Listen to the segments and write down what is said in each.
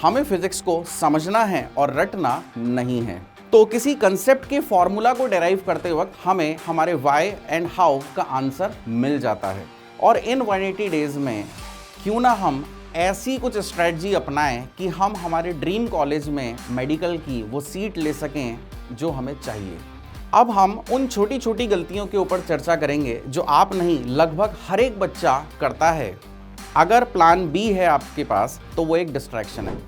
हमें फिजिक्स को समझना है और रटना नहीं है। तो किसी कंसेप्ट के फॉर्मूला को डेराइव करते वक्त हमें हमारे व्हाई एंड हाउ का आंसर मिल जाता है। और इन 180 डेज में क्यों ना हम ऐसी कुछ स्ट्रेटजी अपनाएं कि हम हमारे ड्रीम कॉलेज में मेडिकल की वो सीट ले सकें जो हमें चाहिए। अब हम उन छोटी छोटी गलतियों के ऊपर चर्चा करेंगे जो आप नहीं, लगभग हर एक बच्चा करता है। अगर प्लान बी है आपके पास तो वो एक डिस्ट्रैक्शन है।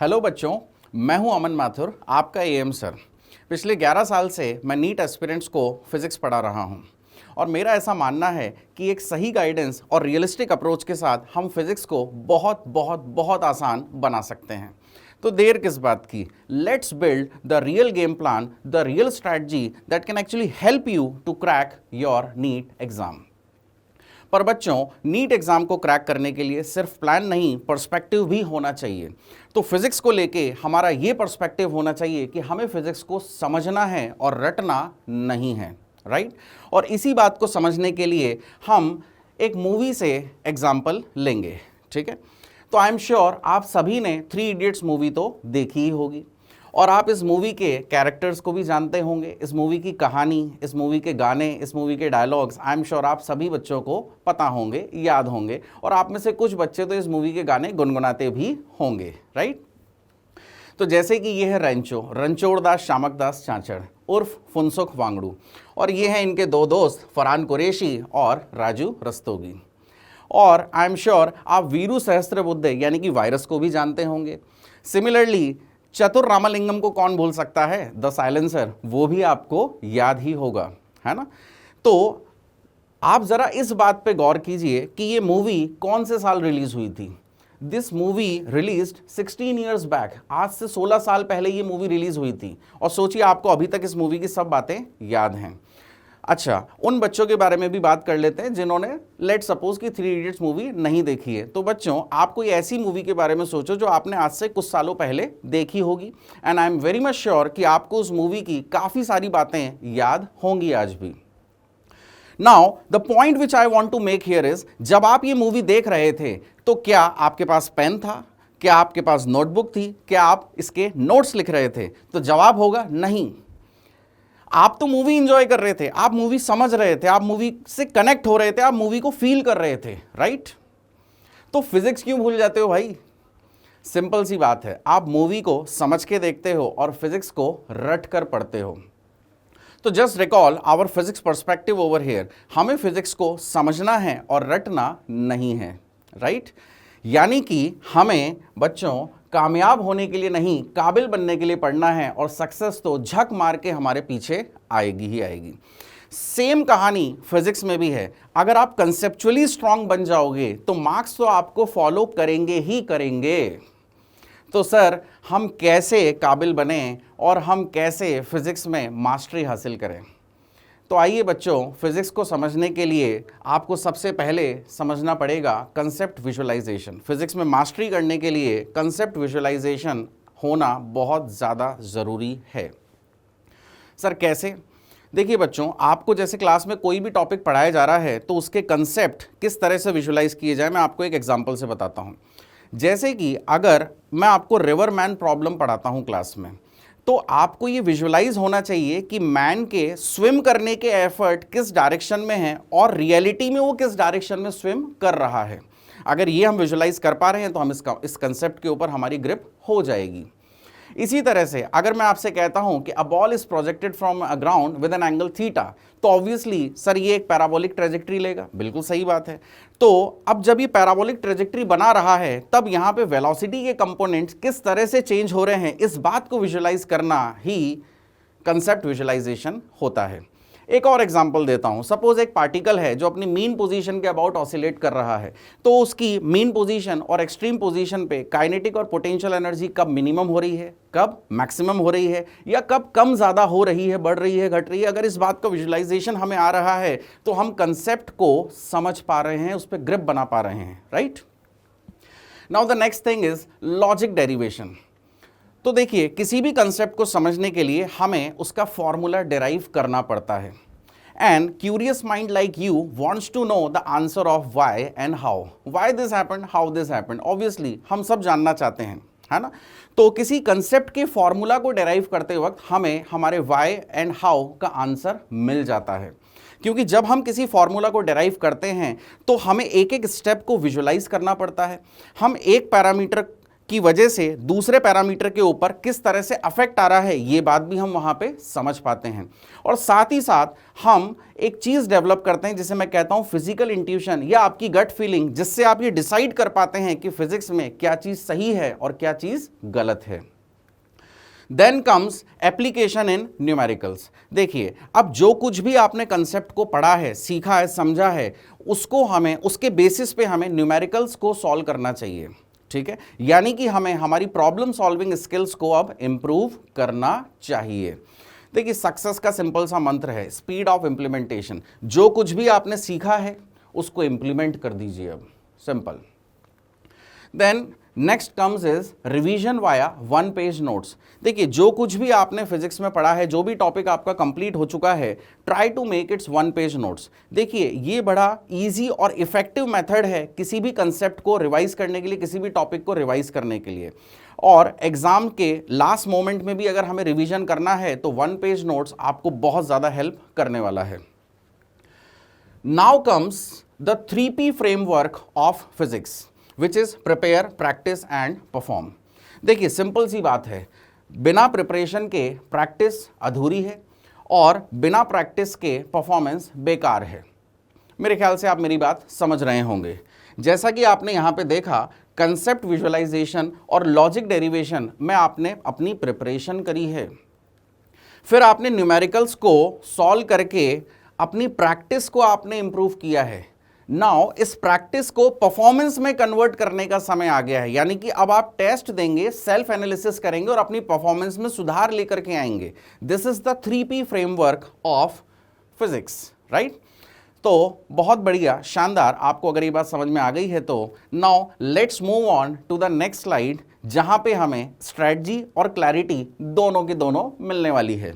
हेलो बच्चों, मैं हूं अमन माथुर, आपका एएम सर। पिछले 11 साल से मैं नीट एस्पिरेंट्स को फिजिक्स पढ़ा रहा हूं और मेरा ऐसा मानना है कि एक सही गाइडेंस और रियलिस्टिक अप्रोच के साथ हम फिजिक्स को बहुत बहुत बहुत आसान बना सकते हैं। तो देर किस बात की, let's build the real game plan, the real strategy that can actually help you to crack your NEET exam. पर बच्चों, नीट एग्जाम को क्रैक करने के लिए सिर्फ प्लान नहीं, पर्सपेक्टिव भी होना चाहिए। तो फिजिक्स को लेके हमारा ये पर्सपेक्टिव होना चाहिए कि हमें फिजिक्स को समझना है और रटना नहीं है, राइट? और इसी बात को समझने के लिए हम एक मूवी से एग्जाम्पल लेंगे, ठीक है? तो आई एम श्योर आप सभी ने 3 इडियट्स मूवी तो देखी ही होगी और आप इस मूवी के कैरेक्टर्स को भी जानते होंगे, इस मूवी की कहानी, इस मूवी के गाने, इस मूवी के डायलॉग्स आई एम श्योर आप सभी बच्चों को पता होंगे, याद होंगे। और आप में से कुछ बच्चे तो इस मूवी के गाने गुनगुनाते भी होंगे, राइट? तो जैसे कि ये है रणछोड़ दास शामक दास चांचड़ उर्फ फुनसुख वांगड़ू, और ये हैं इनके 2 दोस्त फरहान कुरैशी और राजू रस्तोगी। और आई एम श्योर आप वीरू सहस्त्रबुद्धे यानी कि वायरस को भी जानते होंगे। सिमिलरली चतुर रामलिंगम को कौन भूल सकता है, द साइलेंसर, वो भी आपको याद ही होगा, है ना? तो आप जरा इस बात पे गौर कीजिए कि ये मूवी कौन से साल रिलीज हुई थी। This movie released 16 years back, आज से 16 साल पहले ये मूवी रिलीज हुई थी। और सोचिए आपको अभी तक इस मूवी की सब बातें याद हैं। अच्छा, उन बच्चों के बारे में भी बात कर लेते हैं जिन्होंने लेट सपोज कि 3 इडियट्स मूवी नहीं देखी है। तो बच्चों, आप कोई ऐसी मूवी के बारे में सोचो जो आपने आज से कुछ सालों पहले देखी होगी, and I am very much sure कि आपको उस मूवी की काफ़ी सारी बातें याद होंगी आज भी। Now the point which I want to make here is, जब आप ये मूवी देख रहे थे तो क्या आपके पास पेन था, क्या आपके पास नोटबुक थी, क्या आप इसके नोट्स लिख रहे थे? तो जवाब होगा नहीं। आप तो मूवी एंजॉय कर रहे थे, आप मूवी समझ रहे थे, आप मूवी से कनेक्ट हो रहे थे, आप मूवी को फील कर रहे थे, राइट? तो फिजिक्स क्यों भूल जाते हो भाई? सिंपल सी बात है, आप मूवी को समझ के देखते हो और फिजिक्स को रट कर पढ़ते हो। तो just recall our physics perspective over here. हमें फिजिक्स को समझना है और रटना नहीं है, राइट? यानी कि हमें बच्चों कामयाब होने के लिए नहीं, काबिल बनने के लिए पढ़ना है, और सक्सेस तो झक मार के हमारे पीछे आएगी ही आएगी। सेम कहानी फिजिक्स में भी है। अगर आप कंसेप्चुअली स्ट्रांग बन जाओगे तो मार्क्स तो आपको फॉलो करेंगे ही करेंगे। तो सर, हम कैसे काबिल बने और हम कैसे फिजिक्स में मास्टरी हासिल करें? तो आइए बच्चों, फिजिक्स को समझने के लिए आपको सबसे पहले समझना पड़ेगा कंसेप्ट विजुअलाइजेशन। फिजिक्स में मास्टरी करने के लिए कंसेप्ट विजुअलाइजेशन होना बहुत ज़्यादा ज़रूरी है। सर कैसे? देखिए बच्चों, आपको जैसे क्लास में कोई भी टॉपिक पढ़ाया जा रहा है तो उसके कंसेप्ट किस तरह से विजुअलाइज किए जाए, मैं आपको एक एग्जाम्पल से बताता हूँ। जैसे कि अगर मैं आपको रिवर मैन प्रॉब्लम पढ़ाता हूँ क्लास में, तो आपको ये विजुअलाइज होना चाहिए कि मैन के स्विम करने के एफर्ट किस डायरेक्शन में है और रियलिटी में वो किस डायरेक्शन में स्विम कर रहा है। अगर ये हम विजुअलाइज कर पा रहे हैं तो हम इस कंसेप्ट के ऊपर हमारी ग्रिप हो जाएगी। इसी तरह से अगर मैं आपसे कहता हूं कि a ball is projected from a ground with an angle theta, तो ऑब्वियसली सर ये एक पैराबोलिक ट्रेजेक्ट्री लेगा। बिल्कुल सही बात है। तो अब जब ये पैराबोलिक ट्रेजेक्ट्री बना रहा है तब यहां पे वेलोसिटी के कंपोनेंट्स किस तरह से चेंज हो रहे हैं, इस बात को विजुअलाइज करना ही कंसेप्ट विजुअलाइजेशन होता है। एक और एग्जांपल देता हूं। सपोज एक पार्टिकल है जो अपनी मीन पोजीशन के अबाउट ऑसिलेट कर रहा है, तो उसकी मीन पोजीशन और एक्सट्रीम पोजीशन पे काइनेटिक और पोटेंशियल एनर्जी कब मिनिमम हो रही है, कब मैक्सिमम हो रही है, या कब कम ज़्यादा हो रही है, बढ़ रही है, घट रही है। अगर इस बात का विजुअलाइजेशन हमें आ रहा है तो हम कंसेप्ट को समझ पा रहे हैं, उस पर ग्रिप बना पा रहे हैं, right? Now the next thing is logic derivation. तो देखिए, किसी भी कंसेप्ट को समझने के लिए हमें उसका फॉर्मूला डिराइव करना पड़ता है। And curious mind like you wants to know the answer of why and how, why this happened, how this happened. Obviously हम सब जानना चाहते हैं, है ना। तो किसी कंसेप्ट के फॉर्मूला को डेराइव करते वक्त हमें हमारे वाई एंड हाउ का आंसर मिल जाता है, क्योंकि जब हम किसी फॉर्मूला को डेराइव करते हैं तो हमें एक एक स्टेप को विजुलाइज करना पड़ता है। हम एक पैरामीटर की वजह से दूसरे पैरामीटर के ऊपर किस तरह से अफेक्ट आ रहा है ये बात भी हम वहां पे समझ पाते हैं, और साथ ही साथ हम एक चीज डेवलप करते हैं जिसे मैं कहता हूं फिजिकल इंट्यूशन या आपकी गट फीलिंग, जिससे आप ये डिसाइड कर पाते हैं कि फिजिक्स में क्या चीज सही है और क्या चीज गलत है। Then comes application in numericals. देखिए, अब जो कुछ भी आपने कंसेप्ट को पढ़ा है, सीखा है, समझा है, उसको हमें उसके बेसिस पे हमें न्यूमेरिकल्स को सॉल्व करना चाहिए, ठीक है। यानी कि हमें हमारी प्रॉब्लम सॉल्विंग स्किल्स को अब इंप्रूव करना चाहिए। देखिए, सक्सेस का सिंपल सा मंत्र है स्पीड ऑफ इंप्लीमेंटेशन। जो कुछ भी आपने सीखा है उसको इंप्लीमेंट कर दीजिए अब, simple. Then next comes is revision via one page notes. देखिए, जो कुछ भी आपने फिजिक्स में पढ़ा है, जो भी टॉपिक आपका कंप्लीट हो चुका है, try to make its one page notes. देखिए, ये बड़ा इजी और इफेक्टिव मेथड है किसी भी कंसेप्ट को रिवाइज करने के लिए, किसी भी टॉपिक को रिवाइज करने के लिए। और एग्जाम के लास्ट मोमेंट में भी अगर हमें रिवीजन करना है तो वन पेज नोट्स आपको बहुत ज़्यादा हेल्प करने वाला है। Now comes the 3P framework of physics, which is prepare, practice and perform. देखिए, सिंपल सी बात है, बिना प्रिपरेशन के प्रैक्टिस अधूरी है और बिना प्रैक्टिस के परफॉर्मेंस बेकार है। मेरे ख्याल से आप मेरी बात समझ रहे होंगे। जैसा कि आपने यहाँ पे देखा, कंसेप्ट विजुअलाइजेशन और लॉजिक डेरिवेशन में आपने अपनी प्रिपरेशन करी है, फिर आपने न्यूमेरिकल्स को सॉल्व करके अपनी प्रैक्टिस को आपने इंप्रूव किया है। नाउ इस प्रैक्टिस को परफॉर्मेंस में कन्वर्ट करने का समय आ गया है, यानी कि अब आप टेस्ट देंगे, सेल्फ एनालिसिस करेंगे और अपनी परफॉर्मेंस में सुधार लेकर के आएंगे। This is the 3P framework of physics, right. तो बहुत बढ़िया, शानदार। आपको अगर ये बात समझ में आ गई है तो now let's move on to the next slide, जहां पे हमें स्ट्रेटजी और क्लैरिटी दोनों के दोनों मिलने वाली है।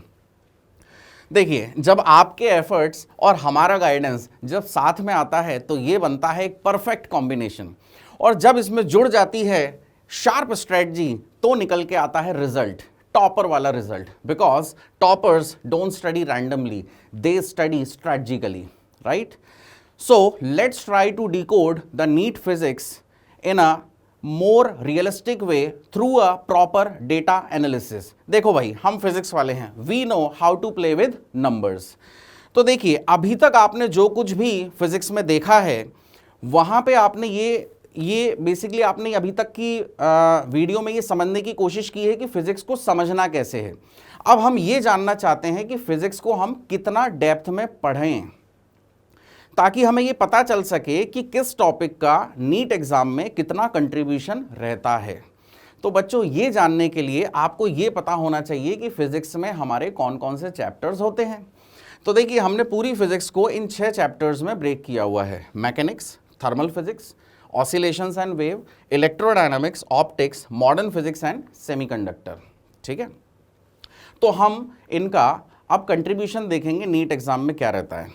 देखिए, जब आपके एफर्ट्स और हमारा गाइडेंस जब साथ में आता है तो ये बनता है एक परफेक्ट कॉम्बिनेशन, और जब इसमें जुड़ जाती है शार्प स्ट्रेटजी तो निकल के आता है रिजल्ट, टॉपर वाला result. Because toppers don't study randomly, they study strategically, right. So let's try to decode the NEET physics in a more realistic way through a proper data analysis. देखो भाई, हम physics वाले हैं, we know how to play with numbers. तो देखिए, अभी तक आपने जो कुछ भी फिजिक्स में देखा है वहां पे आपने ये बेसिकली आपने अभी तक की वीडियो में ये समझने की कोशिश की है कि फिजिक्स को समझना कैसे है। अब हम ये जानना चाहते हैं कि फिजिक्स को हम कितना डेप्थ में पढ़ें, ताकि हमें ये पता चल सके कि किस टॉपिक का नीट एग्जाम में कितना कंट्रीब्यूशन रहता है। तो बच्चों, ये जानने के लिए आपको ये पता होना चाहिए कि फिजिक्स में हमारे कौन कौन से चैप्टर्स होते हैं। तो देखिए, हमने पूरी फिजिक्स को इन 6 चैप्टर्स में ब्रेक किया हुआ है। Mechanics, thermal physics, oscillations and wave, electrodynamics, optics, modern physics and semiconductor, ठीक है। तो हम इनका अब कंट्रीब्यूशन देखेंगे नीट एग्जाम में क्या रहता है।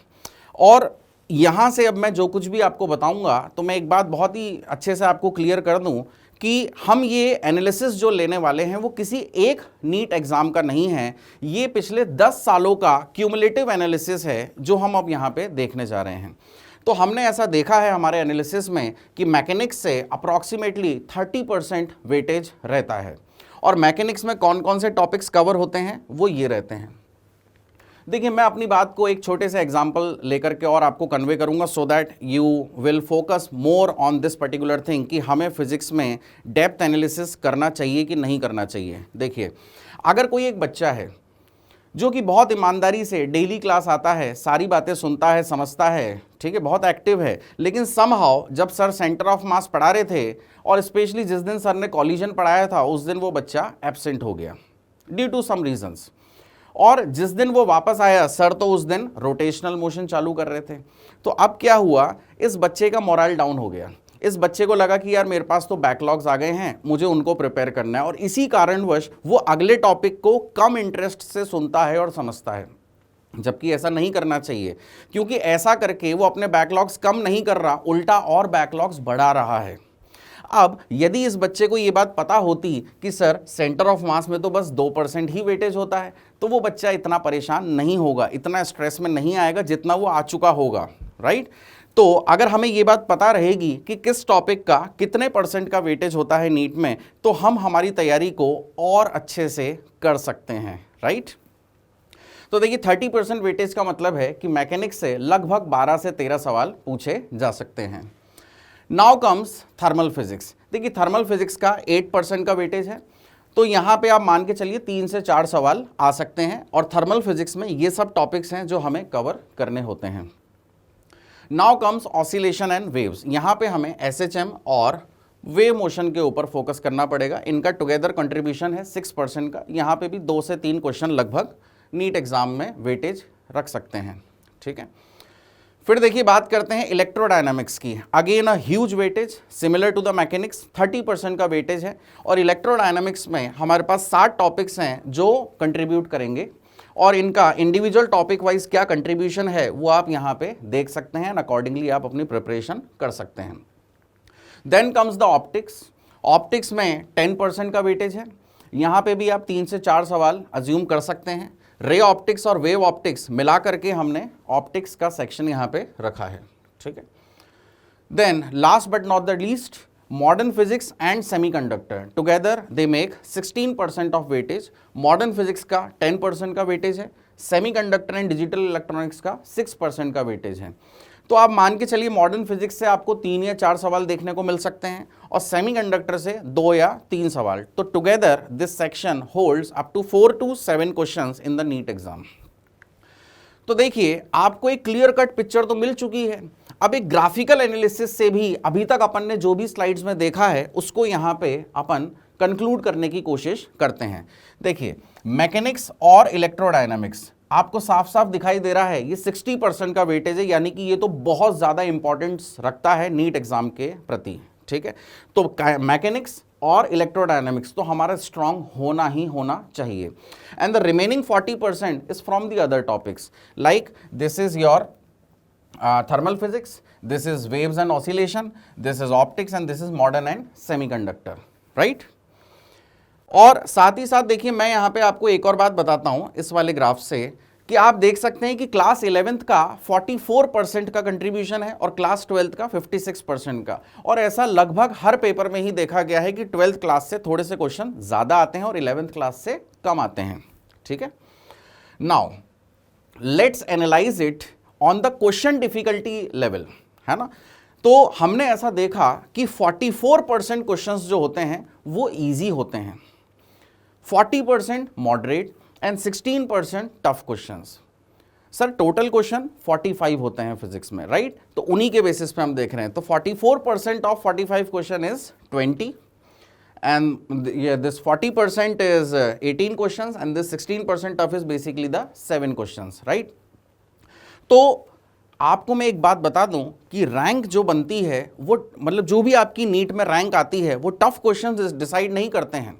और यहाँ से अब मैं जो कुछ भी आपको बताऊंगा तो मैं एक बात बहुत ही अच्छे से आपको क्लियर कर दूं कि हम ये एनालिसिस जो लेने वाले हैं वो किसी एक नीट एग्जाम का नहीं है, ये पिछले 10 सालों का क्यूमुलेटिव एनालिसिस है जो हम अब यहाँ पे देखने जा रहे हैं। तो हमने ऐसा देखा है हमारे एनालिसिस में कि मैकेनिक्स से अप्रॉक्सीमेटली 30% वेटेज रहता है। और मैकेनिक्स में कौन कौन से टॉपिक्स कवर होते हैं वो ये रहते हैं। देखिए, मैं अपनी बात को एक छोटे से एग्जांपल लेकर के और आपको कन्वे करूंगा so that you will focus more on this particular thing कि हमें फिजिक्स में डेप्थ एनालिसिस करना चाहिए कि नहीं करना चाहिए। देखिए, अगर कोई एक बच्चा है जो कि बहुत ईमानदारी से डेली क्लास आता है, सारी बातें सुनता है, समझता है, ठीक है, बहुत एक्टिव है, लेकिन समहाउ जब सर सेंटर ऑफ मास पढ़ा रहे थे और स्पेशली जिस दिन सर ने कॉलिजन पढ़ाया था उस दिन वो बच्चा एब्सेंट हो गया ड्यू टू सम रीजंस, और जिस दिन वो वापस आया सर तो उस दिन रोटेशनल मोशन चालू कर रहे थे। तो अब क्या हुआ, इस बच्चे का मोरल डाउन हो गया। इस बच्चे को लगा कि यार मेरे पास तो बैकलॉग्स आ गए हैं, मुझे उनको प्रिपेयर करना है, और इसी कारणवश वो अगले टॉपिक को कम इंटरेस्ट से सुनता है और समझता है, जबकि ऐसा नहीं करना चाहिए, क्योंकि ऐसा करके वो अपने बैकलॉग्स कम नहीं कर रहा, उल्टा और बैकलॉग्स बढ़ा रहा है। अब यदि इस बच्चे को ये बात पता होती कि सर सेंटर ऑफ मास में तो बस 2% ही वेटेज होता है, तो वो बच्चा इतना परेशान नहीं होगा, इतना स्ट्रेस में नहीं आएगा जितना वो आ चुका होगा, राइट। तो अगर हमें ये बात पता रहेगी कि किस टॉपिक का कितने % का वेटेज होता है नीट में, तो हम हमारी तैयारी को और अच्छे से कर सकते हैं, राइट। तो देखिए 30% वेटेज का मतलब है कि मैकेनिक्स से लगभग 12 से 13 सवाल पूछे जा सकते हैं। Now comes thermal physics. देखिए थर्मल फिजिक्स का 8% का वेटेज है, तो यहां पे आप मान के चलिए 3 से 4 सवाल आ सकते हैं, और थर्मल फिजिक्स में ये सब टॉपिक्स हैं जो हमें कवर करने होते हैं। Now comes oscillation and waves. यहां पे हमें एसएचएम और वेव मोशन के ऊपर फोकस करना पड़ेगा। इनका टुगेदर कंट्रीब्यूशन है 6% का। यहां पे भी 2 से 3 क्वेश्चन लगभग नीट एग्जाम में वेटेज रख सकते हैं, ठीक है। फिर देखिए बात करते हैं इलेक्ट्रोडायनामिक्स की। Again a huge weightage similar to the mechanics, 30% का वेटेज है, और इलेक्ट्रोडायनामिक्स में हमारे पास 60 टॉपिक्स हैं जो कंट्रीब्यूट करेंगे, और इनका इंडिविजुअल टॉपिक वाइज क्या कंट्रीब्यूशन है वो आप यहाँ पे देख सकते हैं, अकॉर्डिंगली आप अपनी प्रिपरेशन कर सकते हैं। Then comes the optics. Optics में 10% का वेटेज है। यहाँ पे भी आप 3 से 4 सवाल अज्यूम कर सकते हैं। रे ऑप्टिक्स और वेव ऑप्टिक्स मिला करके हमने ऑप्टिक्स का सेक्शन यहाँ पे रखा है, ठीक है। Then last but not the least, modern physics and semiconductor together they make 16% of weightage. Modern physics का 10% का वेटेज है, सेमीकंडक्टर एंड डिजिटल इलेक्ट्रॉनिक्स का 6% का वेटेज है। तो आप मान के चलिए मॉडर्न फिजिक्स से आपको 3 या 4 सवाल देखने को मिल सकते हैं, और सेमीकंडक्टर से 2 या 3 सवाल। तो together this section holds up to 4 to 7 questions in the NEET exam. तो देखिए आपको एक क्लियर कट पिक्चर तो मिल चुकी है। अब एक ग्राफिकल एनालिसिस से भी अभी तक अपन ने जो भी स्लाइड्स में देखा है उसको यहाँ पे अपन कंक्लूड करने की कोशिश करते हैं। देखिए मैकेनिक्स और इलेक्ट्रोडायनामिक्स आपको साफ साफ दिखाई दे रहा है, ये 60% का वेटेज है, यानी कि ये तो बहुत ज़्यादा इंपॉर्टेंस रखता है नीट एग्जाम के प्रति, ठीक है। तो मैकेनिक्स और इलेक्ट्रोडायनामिक्स तो हमारा स्ट्रांग होना ही होना चाहिए, and the remaining 40% is from the other topics, like this is your thermal physics, this is waves and oscillation, this is optics, and this is modern and semiconductor, right? और साथ ही साथ देखिए मैं यहाँ पे आपको एक और बात बताता हूँ इस वाले ग्राफ से, कि आप देख सकते हैं कि क्लास 11th का 44% का कंट्रीब्यूशन है और क्लास 12th का 56% का, और ऐसा लगभग हर पेपर में ही देखा गया है कि 12th क्लास से थोड़े से क्वेश्चन ज़्यादा आते हैं और 11th क्लास से कम आते हैं, ठीक है। Now let's analyse it on the question difficulty level, है ना। तो हमने ऐसा देखा कि 44% क्वेश्चंस जो होते हैं वो इजी होते हैं, 40% moderate and 16% tough questions. Sir total question 45 होते हैं फिजिक्स में, राइट। तो उन्हीं के बेसिस पे हम देख रहे हैं। तो 44% of 45 question is 20, and this 40% is 18 questions, and this 16% tough is basically the 7 questions, right? तो आपको मैं एक बात बता दूं कि रैंक जो बनती है वो मतलब जो भी आपकी नीट में रैंक आती है वो टफ क्वेश्चंस डिसाइड नहीं करते हैं,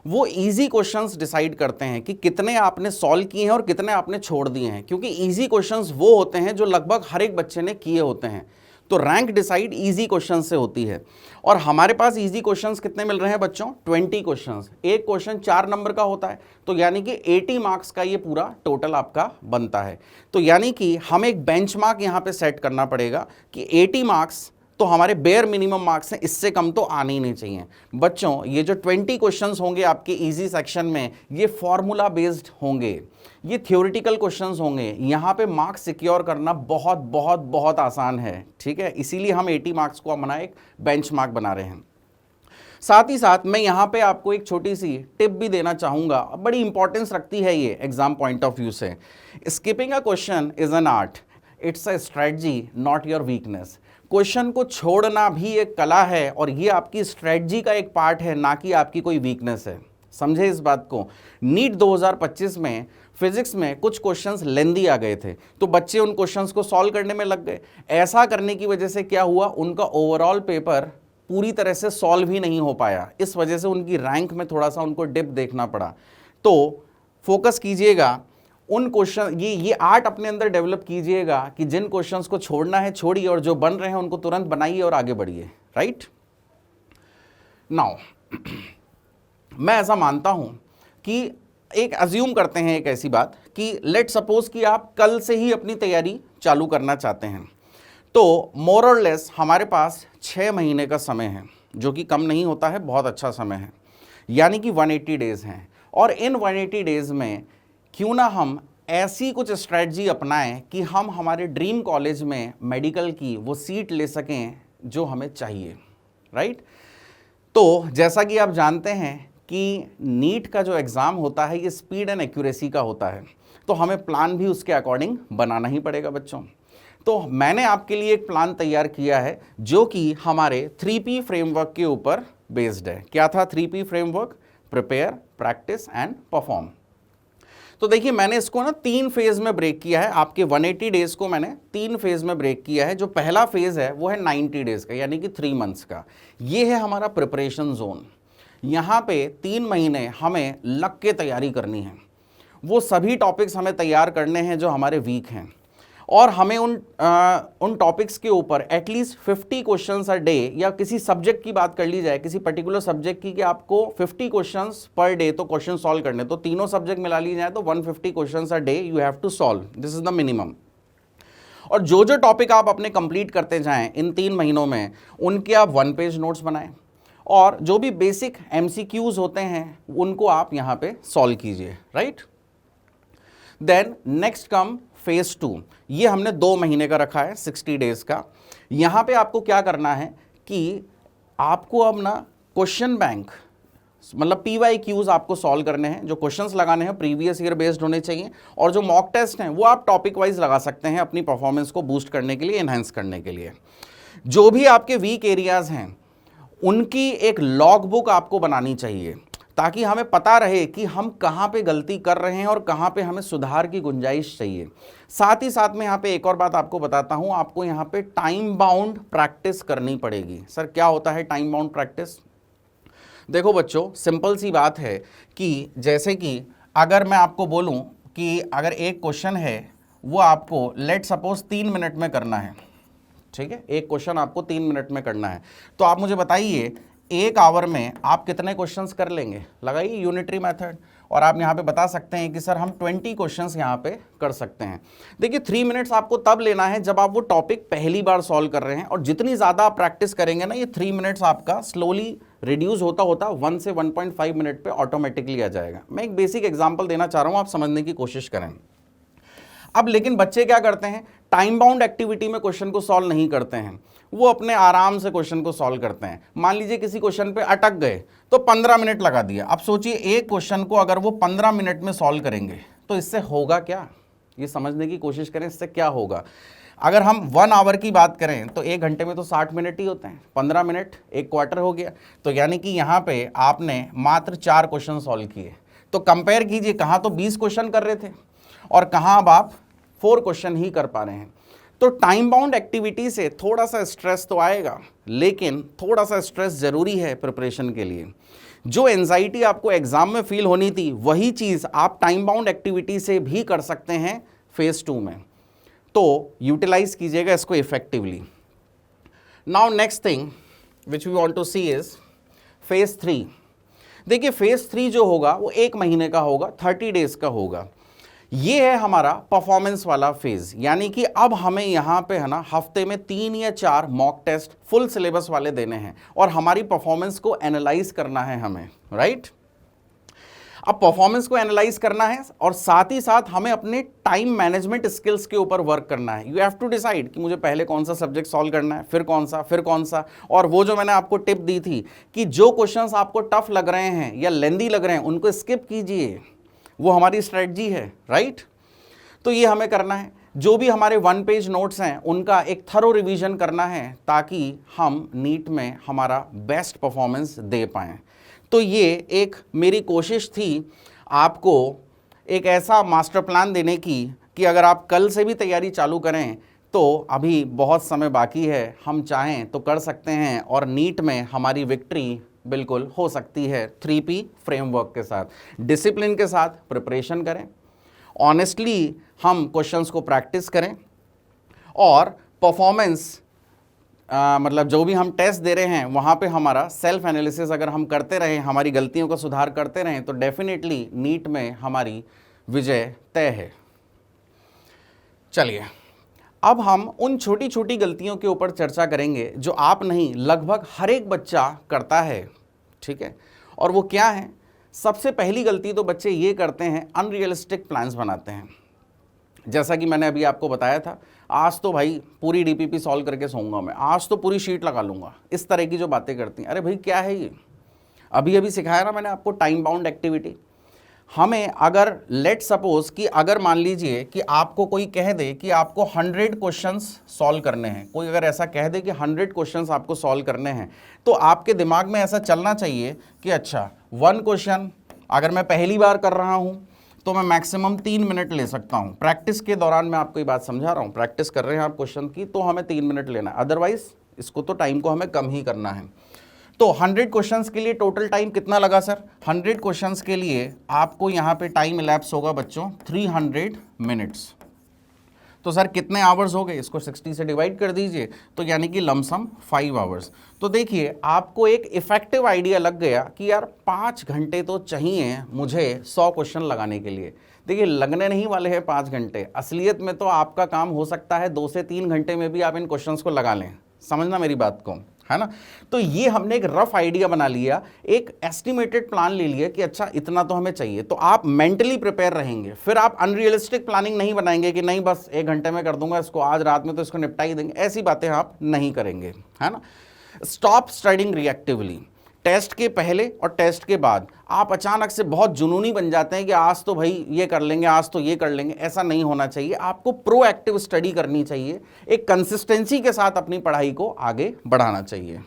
वो इजी क्वेश्चंस डिसाइड करते हैं कि कितने आपने सॉल्व किए हैं और कितने आपने छोड़ दिए हैं, क्योंकि इजी क्वेश्चंस वो होते हैं जो लगभग हर एक बच्चे ने किए होते हैं। तो रैंक डिसाइड इजी क्वेश्चन से होती है, और हमारे पास इजी क्वेश्चंस कितने मिल रहे हैं बच्चों, 20 क्वेश्चंस। एक क्वेश्चन 4 नंबर का होता है, तो यानी कि 80 मार्क्स का ये पूरा टोटल आपका बनता है। तो यानी कि हमें एक बेंचमार्क यहाँ पे सेट करना पड़ेगा कि 80 मार्क्स तो हमारे बेयर मिनिमम मार्क्स हैं, इससे कम तो आने ही नहीं चाहिए। बच्चों ये जो 20 क्वेश्चंस होंगे आपके इजी सेक्शन में, ये फॉर्मूला बेस्ड होंगे, ये थ्योरेटिकल क्वेश्चंस होंगे। यहाँ पे मार्क्स सिक्योर करना बहुत बहुत बहुत आसान है, ठीक है। इसीलिए हम 80 मार्क्स को अपना एक बेंचमार्क बना रहे हैं। साथ ही साथ मैं यहाँ पे आपको एक छोटी सी टिप भी देना चाहूँगा, बड़ी इंपॉर्टेंस रखती है ये एग्जाम पॉइंट ऑफ व्यू से। Skipping a question is an art, it's a strategy not your weakness. Question को छोड़ना भी एक कला है, और ये आपकी स्ट्रेटजी का एक पार्ट है, ना कि आपकी कोई वीकनेस है। समझे इस बात को। नीट 2025 में फिजिक्स में कुछ क्वेश्चंस लेंदी आ गए थे, तो बच्चे उन क्वेश्चंस को सॉल्व करने में लग गए। ऐसा करने की वजह से क्या हुआ, उनका ओवरऑल पेपर पूरी तरह से सॉल्व ही नहीं हो पाया। इस वजह से उनकी रैंक में थोड़ा सा उनको डिप देखना पड़ा। तो फोकस कीजिएगा उन क्वेश्चन, ये आर्ट अपने अंदर डेवलप कीजिएगा कि जिन क्वेश्चंस को छोड़ना है छोड़िए, और जो बन रहे हैं उनको तुरंत बनाइए और आगे बढ़िए, राइट। नाउ मैं ऐसा मानता हूं कि एक अज्यूम करते हैं एक ऐसी बात कि लेट सपोज कि आप कल से ही अपनी तैयारी चालू करना चाहते हैं, तो मोर और लेस हमारे पास 6 महीने का समय है, जो कि कम नहीं होता है, बहुत अच्छा समय है, यानी कि 180 डेज हैं। और इन 180 डेज में क्यों ना हम ऐसी कुछ स्ट्रेटजी अपनाएं कि हम हमारे ड्रीम कॉलेज में मेडिकल की वो सीट ले सकें जो हमें चाहिए, राइट। तो जैसा कि आप जानते हैं कि नीट का जो एग्ज़ाम होता है ये स्पीड एंड एक्यूरेसी का होता है, तो हमें प्लान भी उसके अकॉर्डिंग बनाना ही पड़ेगा बच्चों। तो मैंने आपके लिए एक प्लान तैयार किया है जो कि हमारे 3P फ्रेमवर्क के ऊपर बेस्ड है। क्या था 3P framework? Prepare, practice and perform. तो देखिए मैंने इसको ना 3 फेज में ब्रेक किया है। आपके 180 डेज को मैंने 3 फेज में ब्रेक किया है। जो पहला फेज है वो है 90 डेज का, यानी कि 3 मंथ्स का। ये है हमारा प्रिपरेशन जोन। यहाँ पे 3 महीने हमें लग के तैयारी करनी है। वो सभी टॉपिक्स हमें तैयार करने हैं जो हमारे वीक हैं, और हमें उन टॉपिक्स के ऊपर एटलीस्ट 50 क्वेश्चंस अ डे, या किसी सब्जेक्ट की बात कर ली जाए, किसी पर्टिकुलर सब्जेक्ट की, कि आपको 50 क्वेश्चंस पर डे तो क्वेश्चन सॉल्व करने, तो तीनों सब्जेक्ट मिला ली जाए तो 150 questions a day you have to solve. This is the minimum. और जो जो टॉपिक आप अपने कंप्लीट करते जाएं इन 3 महीनों में, उनके आप 1 पेज नोट्स बनाएं, और जो भी बेसिक MCQs होते हैं उनको आप यहाँ पे सॉल्व कीजिए, right. Then next come phase 2। ये हमने 2 महीने का रखा है, 60 डेज का। यहाँ पे आपको क्या करना है कि आपको अब ना क्वेश्चन बैंक, मतलब PYQs आपको सॉल्व करने हैं। जो क्वेश्चंस लगाने हैं प्रीवियस ईयर बेस्ड होने चाहिए, और जो मॉक टेस्ट हैं वो आप टॉपिक वाइज लगा सकते हैं अपनी परफॉर्मेंस को बूस्ट करने के लिए, एनहांस करने के लिए। जो भी आपके वीक एरियाज हैं उनकी एक लॉग बुक आपको बनानी चाहिए, ताकि हमें पता रहे कि हम कहाँ पे गलती कर रहे हैं और कहाँ पे हमें सुधार की गुंजाइश चाहिए। साथ ही साथ में यहाँ पे एक और बात आपको बताता हूँ, आपको यहाँ पे टाइम बाउंड प्रैक्टिस करनी पड़ेगी। सर क्या होता है टाइम बाउंड प्रैक्टिस? देखो बच्चों, सिंपल सी बात है कि जैसे कि अगर मैं आपको बोलूँ कि अगर एक क्वेश्चन है वो आपको लेट सपोज 3 मिनट में करना है, ठीक है, एक क्वेश्चन आपको 3 मिनट में करना है, तो आप मुझे बताइए 1 आवर में आप कितने क्वेश्चंस कर लेंगे? लगाइए यूनिटरी मेथड, और आप यहाँ पे बता सकते हैं कि सर हम 20 क्वेश्चंस यहाँ पे कर सकते हैं। देखिए 3 मिनट्स आपको तब लेना है जब आप वो टॉपिक पहली बार सॉल्व कर रहे हैं, और जितनी ज़्यादा आप प्रैक्टिस करेंगे ना, ये 3 मिनट्स आपका स्लोली रिड्यूस होता होता 1 से 1.5 मिनट पे ऑटोमेटिकली आ जाएगा। मैं एक बेसिक एग्जाम्पल देना चाह रहा हूँ, आप समझने की कोशिश करें। अब लेकिन बच्चे क्या करते हैं, टाइम बाउंड एक्टिविटी में क्वेश्चन को सॉल्व नहीं करते हैं, वो अपने आराम से क्वेश्चन को सॉल्व करते हैं। मान लीजिए किसी क्वेश्चन पे अटक गए तो 15 मिनट लगा दिया। अब सोचिए एक क्वेश्चन को अगर वो 15 मिनट में सॉल्व करेंगे तो इससे होगा क्या, ये समझने की कोशिश करें, इससे क्या होगा। अगर हम 1 आवर की बात करें तो 1 घंटे में तो 60 मिनट ही होते हैं, 15 मिनट 1 क्वार्टर हो गया। तो यानी कि यहाँ पे आपने मात्र 4 क्वेश्चन सॉल्व किए। तो कंपेयर कीजिए, कहाँ तो 20 क्वेश्चन कर रहे थे और कहाँ अब आप 4 क्वेश्चन ही कर पा रहे हैं। तो टाइम बाउंड एक्टिविटी से थोड़ा सा स्ट्रेस तो आएगा, लेकिन थोड़ा सा स्ट्रेस ज़रूरी है प्रिपरेशन के लिए। जो एंजाइटी आपको एग्जाम में फील होनी थी, वही चीज़ आप टाइम बाउंड एक्टिविटी से भी कर सकते हैं फेज 2 में। तो यूटिलाइज कीजिएगा इसको effectively. Now next thing which we want to see is phase 3। देखिए फेज 3 जो होगा वो 1 महीने का होगा, 30 डेज का होगा। ये है हमारा परफॉर्मेंस वाला फेज, यानी कि अब हमें यहाँ पे है ना हफ्ते में 3 या 4 मॉक टेस्ट फुल सिलेबस वाले देने हैं, और हमारी परफॉर्मेंस को एनालाइज करना है हमें, राइट। अब परफॉर्मेंस को एनालाइज करना है, और साथ ही साथ हमें अपने टाइम मैनेजमेंट स्किल्स के ऊपर वर्क करना है। यू हैव टू डिसाइड कि मुझे पहले कौन सा सब्जेक्ट सॉल्व करना है, फिर कौन सा। और वो जो मैंने आपको टिप दी थी कि जो क्वेश्चंस आपको टफ लग रहे हैं या लेंदी लग रहे हैं उनको स्किप कीजिए, वो हमारी स्ट्रेटजी है, राइट। तो ये हमें करना है। जो भी हमारे 1 पेज नोट्स हैं उनका एक थरो रिवीजन करना है, ताकि हम नीट में हमारा बेस्ट परफॉर्मेंस दे पाएँ। तो ये एक मेरी कोशिश थी आपको एक ऐसा मास्टर प्लान देने की कि अगर आप कल से भी तैयारी चालू करें तो अभी बहुत समय बाकी है, हम चाहें तो कर सकते हैं, और नीट में हमारी विक्ट्री बिल्कुल हो सकती है 3P फ्रेमवर्क के साथ। डिसिप्लिन के साथ प्रिपरेशन करें, ऑनेस्टली हम क्वेश्चंस को प्रैक्टिस करें, और परफॉर्मेंस मतलब जो भी हम टेस्ट दे रहे हैं वहाँ पे हमारा सेल्फ एनालिसिस अगर हम करते रहें, हमारी गलतियों का सुधार करते रहें, तो डेफिनेटली नीट में हमारी विजय तय है। चलिए अब हम उन छोटी छोटी गलतियों के ऊपर चर्चा करेंगे जो आप नहीं लगभग हर एक बच्चा करता है, ठीक है। और वो क्या है? सबसे पहली गलती तो बच्चे ये करते हैं, अनरियलिस्टिक प्लान्स बनाते हैं। जैसा कि मैंने अभी आपको बताया था, आज तो भाई पूरी डीपीपी सॉल्व करके सोऊंगा मैं, आज तो पूरी शीट लगा लूंगा, इस तरह की जो बातें करती हैं। अरे भाई क्या है ये? अभी अभी सिखाया ना मैंने आपको टाइम बाउंड एक्टिविटी। हमें अगर लेट सपोज कि अगर मान लीजिए कि आपको कोई कह दे कि आपको 100 क्वेश्चंस सॉल्व करने हैं, कोई अगर ऐसा कह दे कि 100 क्वेश्चंस आपको सॉल्व करने हैं, तो आपके दिमाग में ऐसा चलना चाहिए कि अच्छा 1 क्वेश्चन अगर मैं पहली बार कर रहा हूं तो मैं मैक्सिमम 3 मिनट ले सकता हूं। प्रैक्टिस के दौरान मैं आपको ये बात समझा रहा हूं, प्रैक्टिस कर रहे हैं आप क्वेश्चन की तो हमें 3 मिनट लेना है, अदरवाइज इसको तो टाइम को हमें कम ही करना है। तो 100 क्वेश्चंस के लिए टोटल टाइम कितना लगा सर? 100 क्वेश्चंस के लिए आपको यहाँ पे टाइम इलैप्स होगा बच्चों 300 मिनट्स। तो सर कितने आवर्स हो गए? इसको 60 से डिवाइड कर दीजिए, तो यानी कि लमसम 5 आवर्स। तो देखिए आपको एक इफेक्टिव आइडिया लग गया कि यार 5 घंटे तो चाहिए मुझे 100 क्वेश्चन लगाने के लिए। देखिए लगने नहीं वाले हैं 5 घंटे, असलियत में तो आपका काम हो सकता है 2 से 3 घंटे में भी आप इन क्वेश्चंस को लगा लें। समझना मेरी बात को, है ना। तो ये हमने एक रफ आइडिया बना लिया, एक एस्टिमेटेड प्लान ले लिया कि अच्छा इतना तो हमें चाहिए। तो आप मेंटली प्रिपेयर रहेंगे, फिर आप अनरियलिस्टिक प्लानिंग नहीं बनाएंगे कि नहीं बस 1 घंटे में कर दूंगा इसको, आज रात में तो इसको निपटा ही देंगे, ऐसी बातें आप नहीं करेंगे, है ना। Stop studying रिएक्टिवली। टेस्ट के पहले और टेस्ट के बाद आप अचानक से बहुत जुनूनी बन जाते हैं कि आज तो भाई ये कर लेंगे, आज तो ये कर लेंगे, ऐसा नहीं होना चाहिए। आपको प्रोएक्टिव स्टडी करनी चाहिए, एक कंसिस्टेंसी के साथ अपनी पढ़ाई को आगे बढ़ाना चाहिए।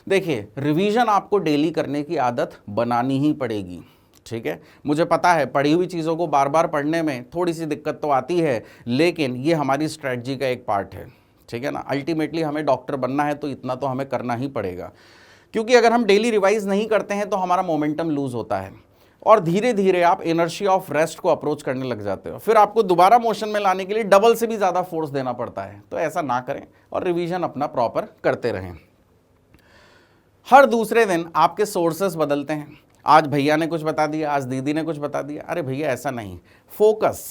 देखिए रिवीजन आपको डेली करने की आदत बनानी ही पड़ेगी, ठीक है। मुझे पता है पढ़ी हुई चीज़ों को बार बार पढ़ने में थोड़ी सी दिक्कत तो आती है, लेकिन ये हमारी स्ट्रेटजी का एक पार्ट है, ठीक है ना। अल्टीमेटली हमें डॉक्टर बनना है तो इतना तो हमें करना ही पड़ेगा, क्योंकि अगर हम डेली रिवाइज नहीं करते हैं तो हमारा मोमेंटम लूज होता है और धीरे धीरे आप इनर्शिया ऑफ रेस्ट को अप्रोच करने लग जाते हो, फिर आपको दोबारा मोशन में लाने के लिए डबल से भी ज़्यादा फोर्स देना पड़ता है। तो ऐसा ना करें और रिवीजन अपना प्रॉपर करते रहें। हर दूसरे दिन आपके सोर्सेस बदलते हैं, आज भैया ने कुछ बता दिया, आज दीदी ने कुछ बता दिया। अरे भैया ऐसा नहीं, फोकस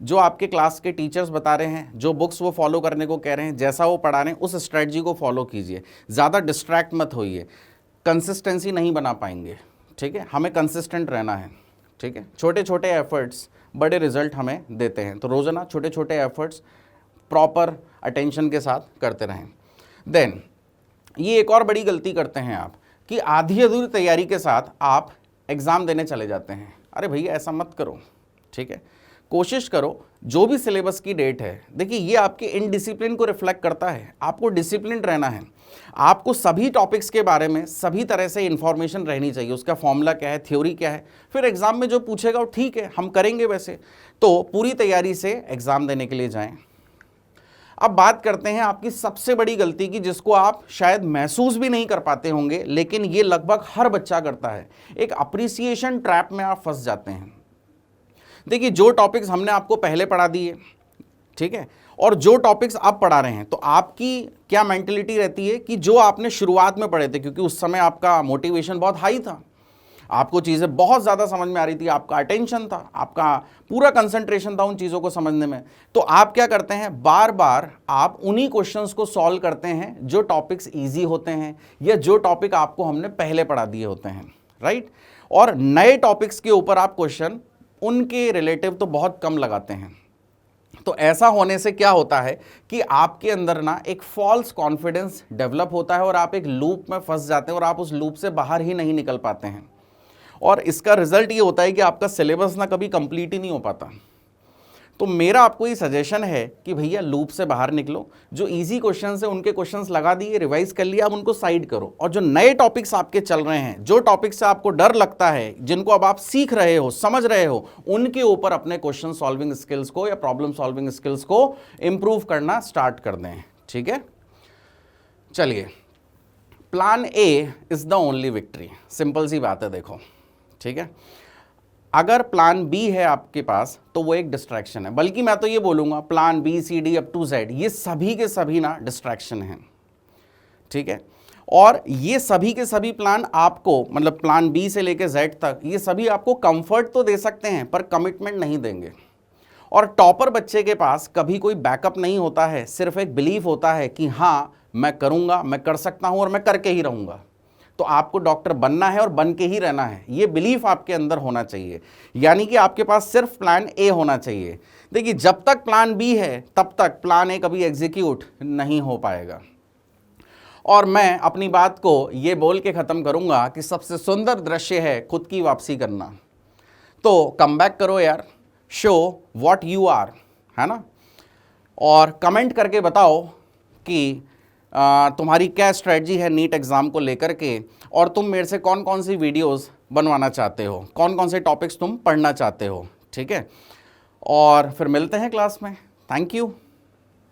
जो आपके क्लास के टीचर्स बता रहे हैं, जो बुक्स वो फॉलो करने को कह रहे हैं, जैसा वो पढ़ा रहे हैं उस स्ट्रेटजी को फॉलो कीजिए, ज़्यादा डिस्ट्रैक्ट मत होइए। कंसिस्टेंसी नहीं बना पाएंगे, ठीक है, हमें कंसिस्टेंट रहना है, ठीक है। छोटे छोटे एफर्ट्स बड़े रिजल्ट हमें देते हैं, तो रोज़ाना छोटे छोटे एफर्ट्स प्रॉपर अटेंशन के साथ करते रहें। देन ये एक और बड़ी गलती करते हैं आप कि आधी अधूरी तैयारी के साथ आप एग्ज़ाम देने चले जाते हैं। अरे भैया ऐसा मत करो, ठीक है। कोशिश करो जो भी सिलेबस की डेट है, देखिए ये आपके इनडिसिप्लिन को रिफ्लेक्ट करता है, आपको डिसिप्लिन रहना है, आपको सभी टॉपिक्स के बारे में सभी तरह से इंफॉर्मेशन रहनी चाहिए, उसका फॉर्मूला क्या है, थ्योरी क्या है, फिर एग्जाम में जो पूछेगा वो ठीक है हम करेंगे वैसे। तो पूरी तैयारी से एग्जाम देने के लिए जाएं। अब बात करते हैं आपकी सबसे बड़ी गलती की, जिसको आप शायद महसूस भी नहीं कर पाते होंगे, लेकिन ये लगभग हर बच्चा करता है। एक अप्रिसिएशन ट्रैप में आप फंस जाते हैं। देखिए जो टॉपिक्स हमने आपको पहले पढ़ा दिए, ठीक है, और जो टॉपिक्स आप पढ़ा रहे हैं, तो आपकी क्या मेंटलिटी रहती है कि जो आपने शुरुआत में पढ़े थे, क्योंकि उस समय आपका मोटिवेशन बहुत हाई था, आपको चीज़ें बहुत ज़्यादा समझ में आ रही थी, आपका अटेंशन था, आपका पूरा कंसंट्रेशन था उन चीज़ों को समझने में, तो आप क्या करते हैं, बार बार आप उन्हीं क्वेश्चंस को सॉल्व करते हैं जो टॉपिक्स ईजी होते हैं या जो टॉपिक आपको हमने पहले पढ़ा दिए होते हैं, राइट। और नए टॉपिक्स के ऊपर आप क्वेश्चन उनके रिलेटिव तो बहुत कम लगाते हैं। तो ऐसा होने से क्या होता है कि आपके अंदर ना एक फॉल्स कॉन्फिडेंस डेवलप होता है और आप एक लूप में फंस जाते हैं और आप उस लूप से बाहर ही नहीं निकल पाते हैं, और इसका रिजल्ट ये होता है कि आपका सिलेबस ना कभी कंप्लीट ही नहीं हो पाता। तो मेरा आपको ये सजेशन है कि भैया लूप से बाहर निकलो, जो इजी क्वेश्चंस है उनके क्वेश्चंस लगा दिए, रिवाइज कर लिया, अब उनको साइड करो, और जो नए टॉपिक्स आपके चल रहे हैं, जो टॉपिक्स से आपको डर लगता है, जिनको अब आप सीख रहे हो, समझ रहे हो, उनके ऊपर अपने क्वेश्चन सॉल्विंग स्किल्स को या प्रॉब्लम सॉल्विंग स्किल्स को इंप्रूव करना स्टार्ट कर दें, ठीक है। चलिए, plan A is the only victory, simple सी बात है, देखो, ठीक है। अगर प्लान बी है आपके पास तो वो एक डिस्ट्रैक्शन है, बल्कि मैं तो ये बोलूंगा plan B C D up to Z ये सभी के सभी ना डिस्ट्रैक्शन हैं, ठीक है। और ये सभी के सभी प्लान आपको, मतलब प्लान बी से लेके जेड तक, ये सभी आपको कंफर्ट तो दे सकते हैं पर कमिटमेंट नहीं देंगे। और टॉपर बच्चे के पास कभी कोई बैकअप नहीं होता है, सिर्फ एक बिलीफ होता है कि हाँ मैं करूँगा, मैं कर सकता हूँ और मैं करके ही रहूँगा। तो आपको डॉक्टर बनना है और बन के ही रहना है, ये बिलीफ आपके अंदर होना चाहिए। यानी कि आपके पास सिर्फ प्लान ए होना चाहिए। देखिए जब तक प्लान बी है तब तक प्लान ए कभी एग्जीक्यूट नहीं हो पाएगा। और मैं अपनी बात को ये बोल के ख़त्म करूँगा कि सबसे सुंदर दृश्य है खुद की वापसी करना। तो कम बैक करो यार, शो व्हाट यू आर, है ना। और कमेंट करके बताओ कि तुम्हारी क्या स्ट्रेटजी है नीट एग्ज़ाम को लेकर के, और तुम मेरे से कौन कौन सी वीडियोस बनवाना चाहते हो, कौन कौन से टॉपिक्स तुम पढ़ना चाहते हो, ठीक है। और फिर मिलते हैं क्लास में। Thank you.